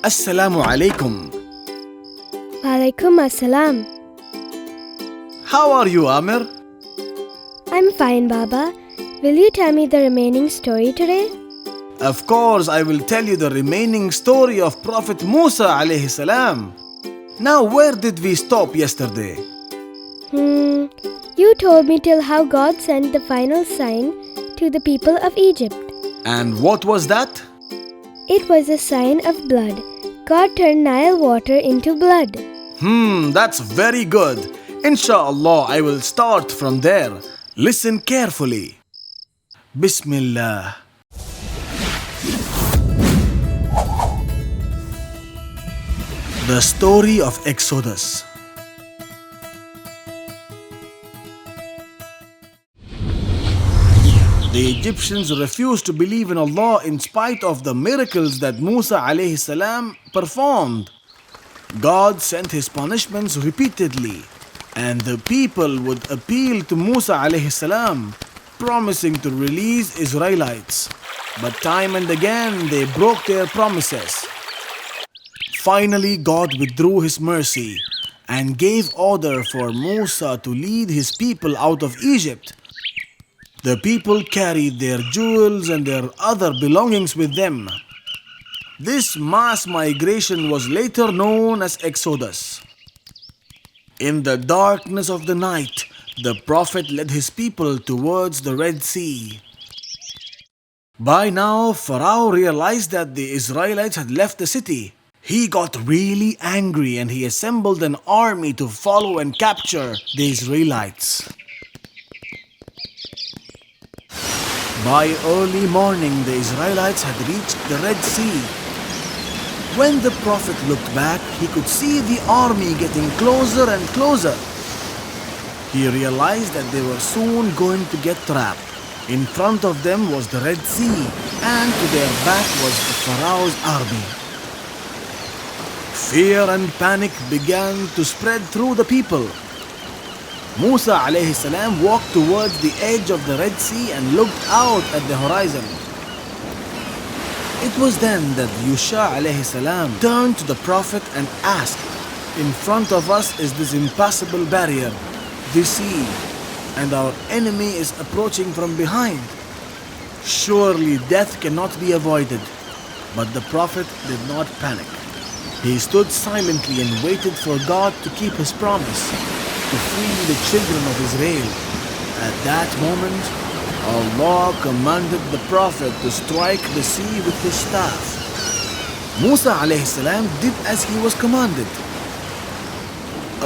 Assalamu-Alaikum. Walaikum Assalam. How are you, Amir? I'm fine, Baba. Will you tell me the remaining story today? Of course, I will tell you the remaining story of Prophet Musa alayhi salam. Now, where did we stop yesterday? You told me till how God sent the final sign to the people of Egypt. And what was that? It was a sign of blood. God turned Nile water into blood. That's very good. Inshallah, I will start from there. Listen carefully. Bismillah. The story of Exodus. The Egyptians refused to believe in Allah in spite of the miracles that Musa alayhi salam performed. God sent his punishments repeatedly, and the people would appeal to Musa alayhi salam, promising to release Israelites. But time and again they broke their promises. Finally, God withdrew his mercy and gave order for Musa to lead his people out of Egypt. The people carried their jewels and their other belongings with them. This mass migration was later known as Exodus. In the darkness of the night, the Prophet led his people towards the Red Sea. By now, Pharaoh realized that the Israelites had left the city. He got really angry and he assembled an army to follow and capture the Israelites. By early morning, the Israelites had reached the Red Sea. When the Prophet looked back, he could see the army getting closer and closer. He realized that they were soon going to get trapped. In front of them was the Red Sea, and to their back was the Pharaoh's army. Fear and panic began to spread through the people. Musa alayhi salam walked towards the edge of the Red Sea and looked out at the horizon. It was then that Musa alayhi salam turned to the Prophet and asked, "In front of us is this impassable barrier, the sea, and our enemy is approaching from behind. Surely death cannot be avoided." But the Prophet did not panic. He stood silently and waited for God to keep his promise to free the children of Israel. At that moment, Allah commanded the Prophet to strike the sea with his staff. Musa alayhi salam did as he was commanded.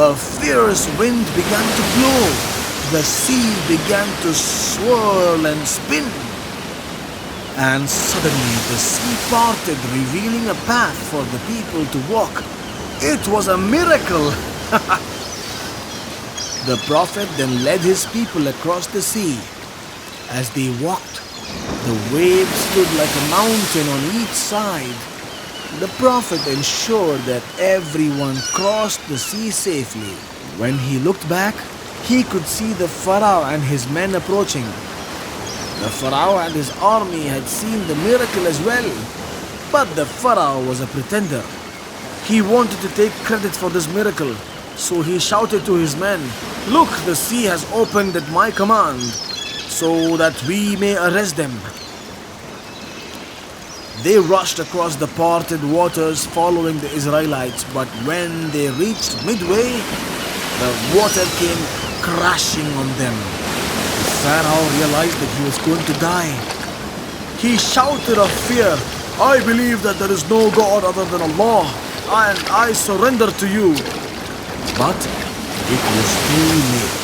A fierce wind began to blow. The sea began to swirl and spin. And suddenly the sea parted, revealing a path for the people to walk. It was a miracle! The Prophet then led his people across the sea. As they walked, the waves stood like a mountain on each side. The Prophet ensured that everyone crossed the sea safely. When he looked back, he could see the Pharaoh and his men approaching. The Pharaoh and his army had seen the miracle as well. But the Pharaoh was a pretender. He wanted to take credit for this miracle. So he shouted to his men, "Look, the sea has opened at my command, so that we may arrest them." They rushed across the parted waters following the Israelites, but when they reached midway, the water came crashing on them. The Pharaoh realized that he was going to die. He shouted of fear, "I believe that there is no God other than Allah, and I surrender to you." But it was too late.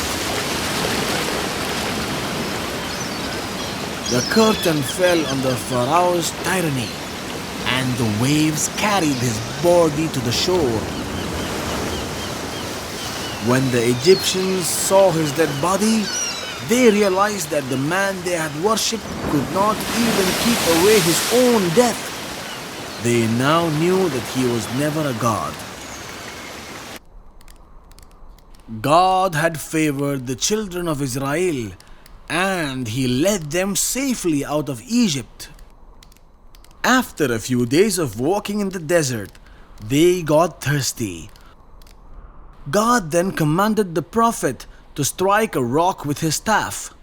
The curtain fell on the Pharaoh's tyranny, and the waves carried his body to the shore. When the Egyptians saw his dead body, they realized that the man they had worshipped could not even keep away his own death. They now knew that he was never a god. God had favored the children of Israel, and he led them safely out of Egypt. After a few days of walking in the desert, They got thirsty. God then commanded the Prophet to strike a rock with his staff.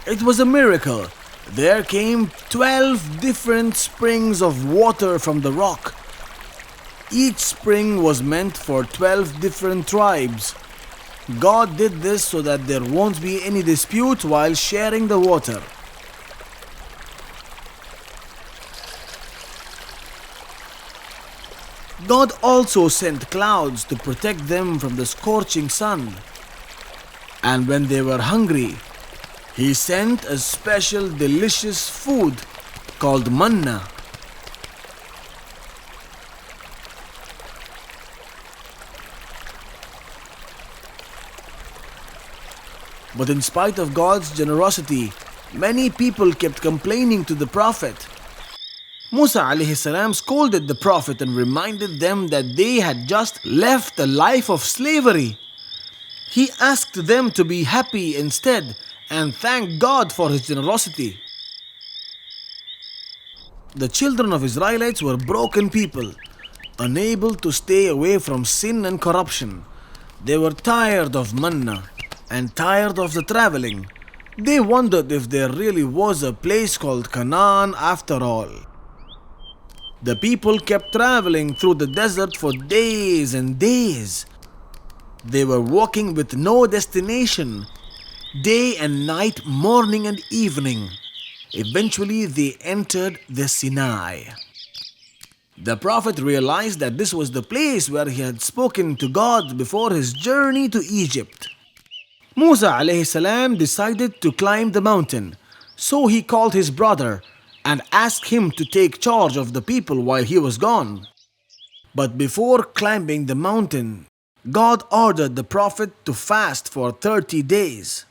It was a miracle. There came 12 different springs of water from the rock. Each spring was meant for 12 different tribes. God did this so that there won't be any dispute while sharing the water. God also sent clouds to protect them from the scorching sun. And when they were hungry, He sent a special delicious food called manna. But in spite of God's generosity, many people kept complaining to the Prophet. Musa alayhi salam scolded the Prophet and reminded them that they had just left a life of slavery. He asked them to be happy instead and thank God for His generosity. The children of Israelites were broken people, unable to stay away from sin and corruption. They were tired of manna and tired of the traveling. They wondered if there really was a place called Canaan after all. The people kept traveling through the desert for days and days. They were walking with no destination, day and night, morning and evening. Eventually, they entered the Sinai. The Prophet realized that this was the place where he had spoken to God before his journey to Egypt. Musa alayhi salam decided to climb the mountain, so he called his brother and asked him to take charge of the people while he was gone. But before climbing the mountain, God ordered the Prophet to fast for 30 days.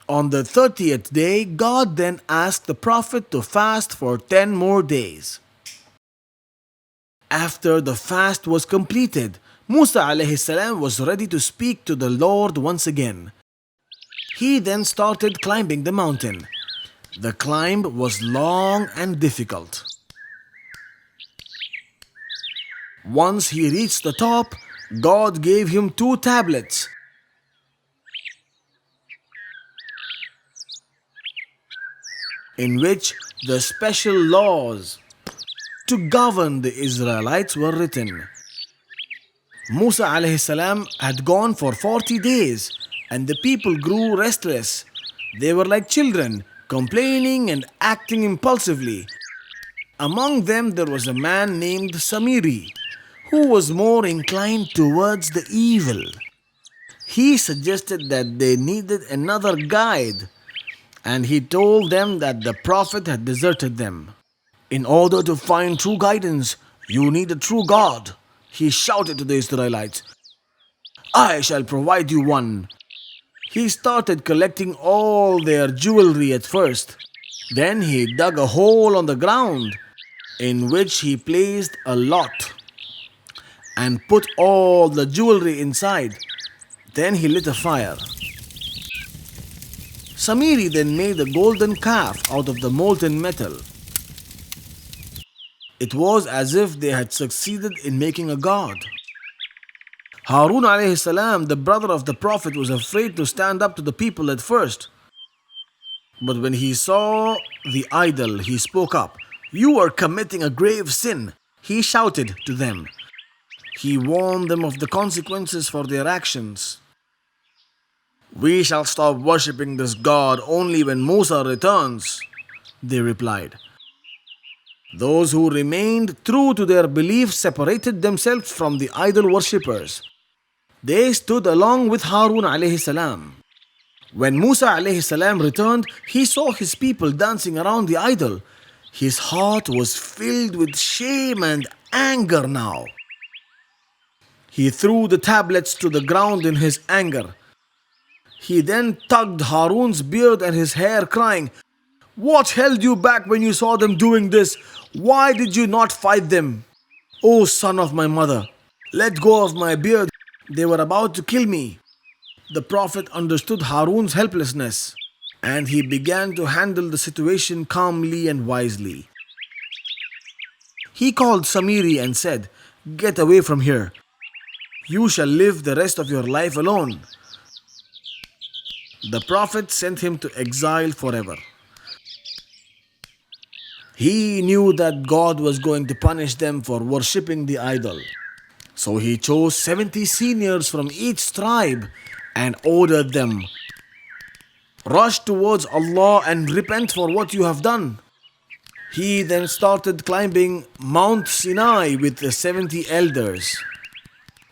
On the 30th day, God then asked the Prophet to fast for 10 more days. After the fast was completed, Musa alayhi salam was ready to speak to the Lord once again. He then started climbing the mountain. The climb was long and difficult. Once he reached the top, God gave him 2 tablets. In which the special laws to govern the Israelites were written. Musa alayhi salam had gone for 40 days and the people grew restless. They were like children, complaining and acting impulsively. Among them there was a man named Samiri, who was more inclined towards the evil. He suggested that they needed another guide, and he told them that the Prophet had deserted them. In order to find true guidance, you need a true God, he shouted to the Israelites. I shall provide you one. He started collecting all their jewelry at first. Then he dug a hole on the ground in which he placed a lot and put all the jewelry inside. Then he lit a fire. Samiri then made a golden calf out of the molten metal. It was as if they had succeeded in making a god. Harun alayhi salam, the brother of the Prophet, was afraid to stand up to the people at first. But when he saw the idol, he spoke up. You are committing a grave sin, he shouted to them. He warned them of the consequences for their actions. We shall stop worshipping this God only when Musa returns, they replied. Those who remained true to their belief separated themselves from the idol worshippers. They stood along with Harun alayhi salam. When Musa alayhi salam returned, he saw his people dancing around the idol. His heart was filled with shame and anger now. He threw the tablets to the ground in his anger. He then tugged Harun's beard and his hair, crying, What held you back when you saw them doing this? Why did you not fight them? O son of my mother, let go of my beard. They were about to kill me. The Prophet understood Harun's helplessness and he began to handle the situation calmly and wisely. He called Samiri and said, "Get away from here. You shall live the rest of your life alone." The Prophet sent him to exile forever. He knew that God was going to punish them for worshipping the idol. So he chose 70 seniors from each tribe and ordered them, "Rush towards Allah and repent for what you have done." He then started climbing Mount Sinai with the 70 elders.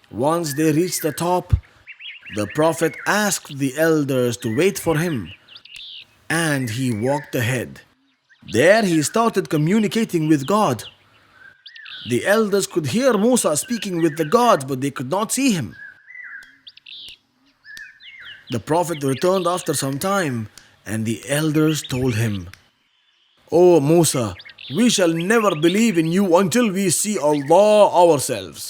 Once they reached the top, the Prophet asked the elders to wait for him, and he walked ahead. There he started communicating with God. The elders could hear Musa speaking with the gods, but they could not see him. The Prophet returned after some time, and the elders told him, "O Musa, we shall never believe in you until we see Allah ourselves."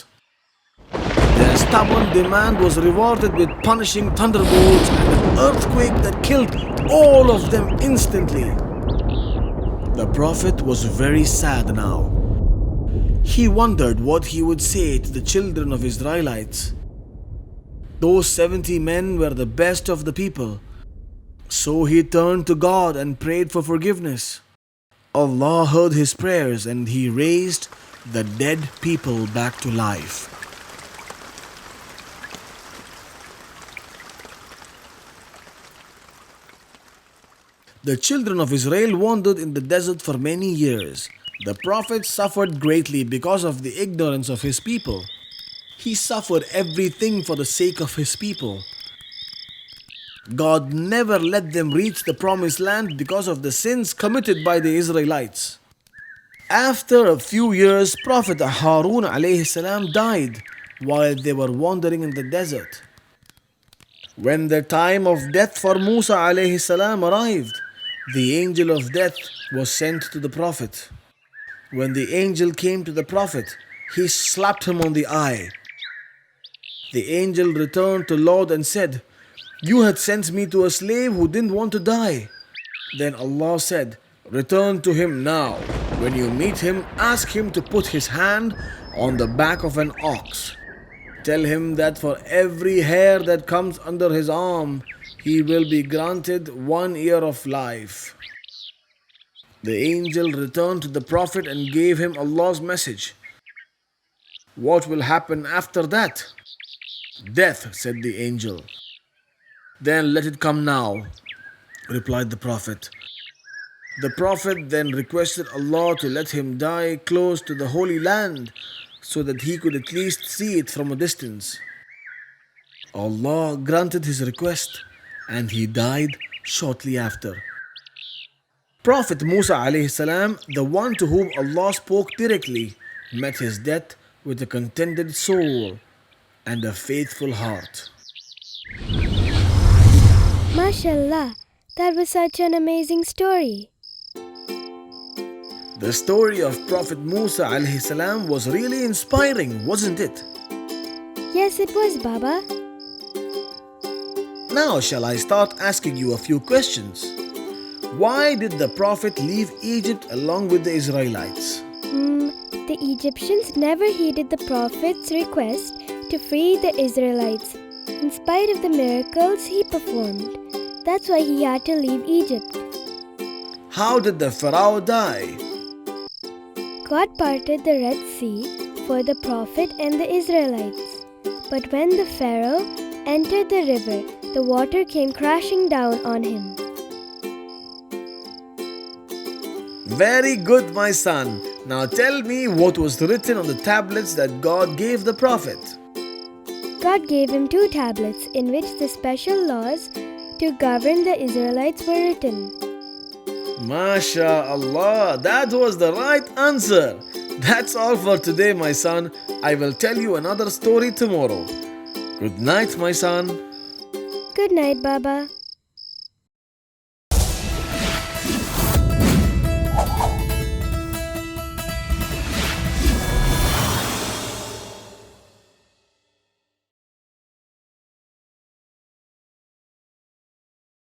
Their stubborn demand was rewarded with punishing thunderbolts and an earthquake that killed all of them instantly. The Prophet was very sad now. He wondered what he would say to the children of Israelites. Those 70 men were the best of the people. So he turned to God and prayed for forgiveness. Allah heard his prayers and he raised the dead people back to life. The children of Israel wandered in the desert for many years. The Prophet suffered greatly because of the ignorance of his people. He suffered everything for the sake of his people. God never let them reach the promised land because of the sins committed by the Israelites. After a few years, Prophet Harun alayhi salam died while they were wandering in the desert. When the time of death for Musa alayhi salam arrived, the angel of death was sent to the Prophet. When the angel came to the Prophet, he slapped him on the eye. The angel returned to Lord and said, "You had sent me to a slave who didn't want to die." Then Allah said, "Return to him now. When you meet him, ask him to put his hand on the back of an ox. Tell him that for every hair that comes under his arm, he will be granted 1 year of life." The angel returned to the Prophet and gave him Allah's message. "What will happen after that?" "Death," said the angel. "Then let it come now," replied the Prophet. The Prophet then requested Allah to let him die close to the Holy Land so that he could at least see it from a distance. Allah granted his request and he died shortly after. Prophet Musa alayhi salam, the one to whom Allah spoke directly, met his death with a contented soul and a faithful heart. MashaAllah, that was such an amazing story. The story of Prophet Musa alayhi salam was really inspiring, wasn't it? Yes, it was, Baba. Now shall I start asking you a few questions? Why did the Prophet leave Egypt along with the Israelites? The Egyptians never heeded the Prophet's request to free the Israelites, in spite of the miracles he performed. That's why he had to leave Egypt. How did the Pharaoh die? God parted the Red Sea for the Prophet and the Israelites. But when the Pharaoh entered the river, the water came crashing down on him. Very good, my son. Now tell me what was written on the tablets that God gave the Prophet. God gave him 2 tablets in which the special laws to govern the Israelites were written. MashaAllah, that was the right answer. That's all for today, my son. I will tell you another story tomorrow. Good night, my son. Good night, Baba.